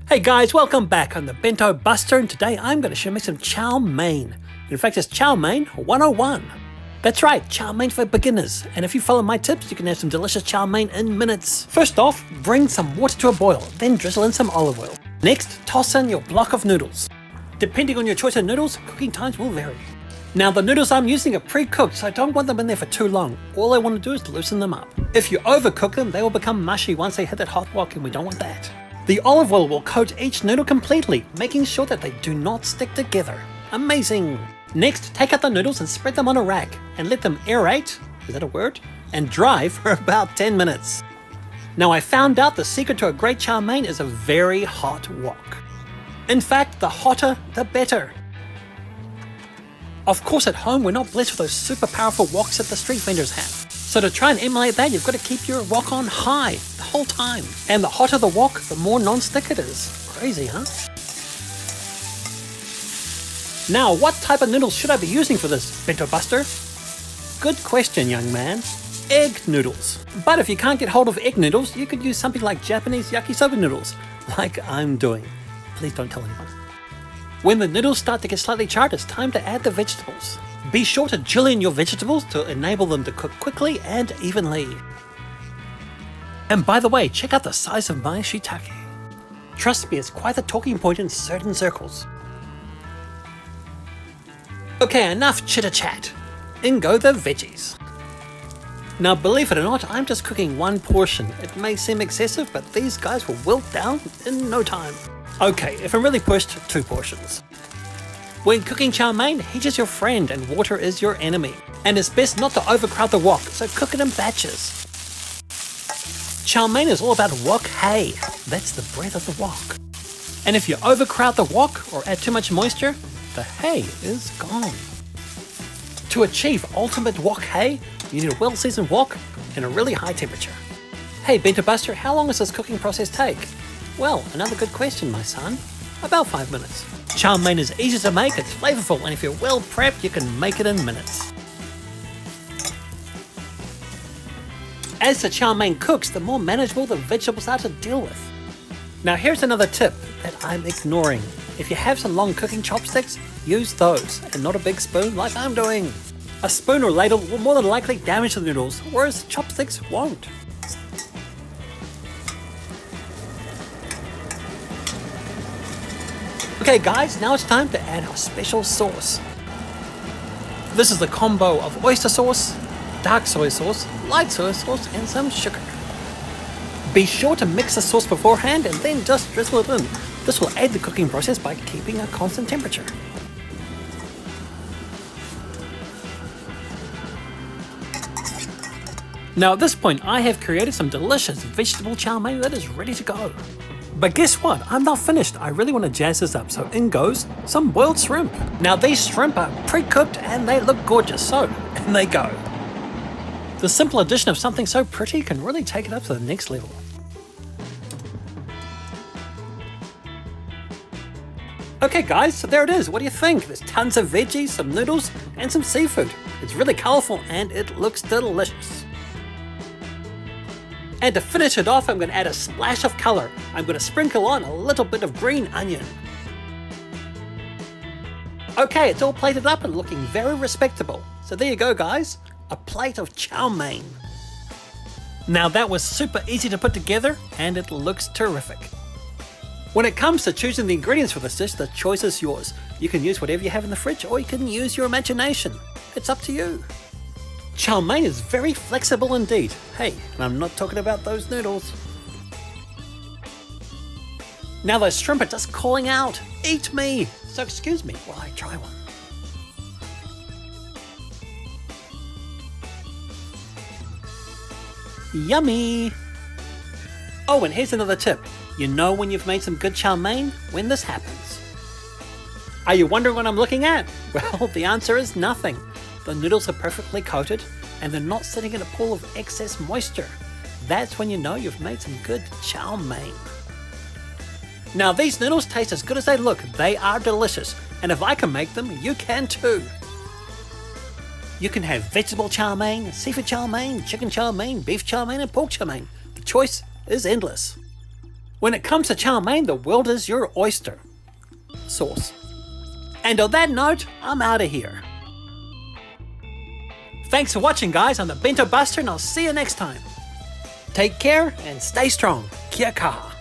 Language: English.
Hey guys, welcome back. I'm the Bento Buster, and today I'm going to show you some chow mein. In fact, it's chow mein 101. That's right, chow mein for beginners. And if you follow my tips, you can have some delicious chow mein in minutes. First off, bring some water to a boil, then drizzle in some olive oil. Next, toss in your block of noodles. Depending on your choice of noodles, cooking times will vary. Now the noodles I'm using are pre-cooked, so I don't want them in there for too long. All I want to do is loosen them up. If you overcook them, they will become mushy once they hit that hot wok, and we don't want that. The olive oil will coat each noodle completely, making sure that they do not stick together. Amazing! Next, take out the noodles and spread them on a rack, and let them aerate, is that a word? And dry for about 10 minutes. Now I found out the secret to a great chow mein is a very hot wok. In fact, the hotter, the better. Of course, at home, we're not blessed with those super powerful woks that the street vendors have. So to try and emulate that, you've got to keep your wok on high the whole time. And the hotter the wok, the more non-stick it is. Crazy, huh? Now, what type of noodles should I be using for this, Bento Buster? Good question, young man. Egg noodles. But if you can't get hold of egg noodles, you could use something like Japanese Yakisoba noodles, like I'm doing. Please don't tell anyone. When the noodles start to get slightly charred, it's time to add the vegetables. Be sure to drill in your vegetables to enable them to cook quickly and evenly. And by the way, check out the size of my shiitake. Trust me, it's quite the talking point in certain circles. Okay, enough chitter-chat. In go the veggies. Now believe it or not, I'm just cooking one portion. It may seem excessive, but these guys will wilt down in no time. Okay, if I'm really pushed, 2 portions. When cooking chow mein, heat is your friend and water is your enemy. And it's best not to overcrowd the wok, so cook it in batches. Chow mein is all about wok hay. That's the breath of the wok. And if you overcrowd the wok or add too much moisture, the hay is gone. To achieve ultimate wok hay, you need a well-seasoned wok and a really high temperature. Hey Bento Buster, how long does this cooking process take? Well, another good question, my son. About 5 minutes. Chow mein is easy to make, it's flavorful, and if you're well prepped, you can make it in minutes. As the chow mein cooks, the more manageable the vegetables are to deal with. Now here's another tip that I'm ignoring. If you have some long cooking chopsticks, use those, and not a big spoon like I'm doing. A spoon or ladle will more than likely damage the noodles, whereas chopsticks won't. Okay guys, now it's time to add our special sauce. This is the combo of oyster sauce, dark soy sauce, light soy sauce, and some sugar. Be sure to mix the sauce beforehand and then just drizzle it in. This will aid the cooking process by keeping a constant temperature. Now at this point, I have created some delicious vegetable chow mein that is ready to go. But guess what? I'm not finished. I really want to jazz this up, so in goes some boiled shrimp. Now these shrimp are pre-cooked and they look gorgeous, so in they go. The simple addition of something so pretty can really take it up to the next level. Okay guys, so there it is. What do you think? There's tons of veggies, some noodles, and some seafood. It's really colorful and it looks delicious. And to finish it off, I'm going to add a splash of color. I'm going to sprinkle on a little bit of green onion. Okay, it's all plated up and looking very respectable. So there you go guys, a plate of chow mein. Now that was super easy to put together and it looks terrific. When it comes to choosing the ingredients for this dish, the choice is yours. You can use whatever you have in the fridge or you can use your imagination. It's up to you. Chow mein is very flexible indeed. Hey, and I'm not talking about those noodles. Now those shrimp are just calling out, eat me! So excuse me while I try one. Yummy! Oh, and here's another tip. You know when you've made some good chow mein? When this happens. Are you wondering what I'm looking at? Well, the answer is nothing. The noodles are perfectly coated and they're not sitting in a pool of excess moisture. That's when you know you've made some good chow mein. Now these noodles taste as good as they look. They are delicious, and if I can make them, you can too. You can have vegetable chow mein, seafood chow mein, chicken chow mein, beef chow mein, and pork chow mein. The choice is endless. When it comes to chow mein, the world is your oyster. Sauce. And on that note, I'm out of here. Thanks for watching, guys. I'm the Bento Buster, and I'll see you next time. Take care and stay strong. Kia kaha.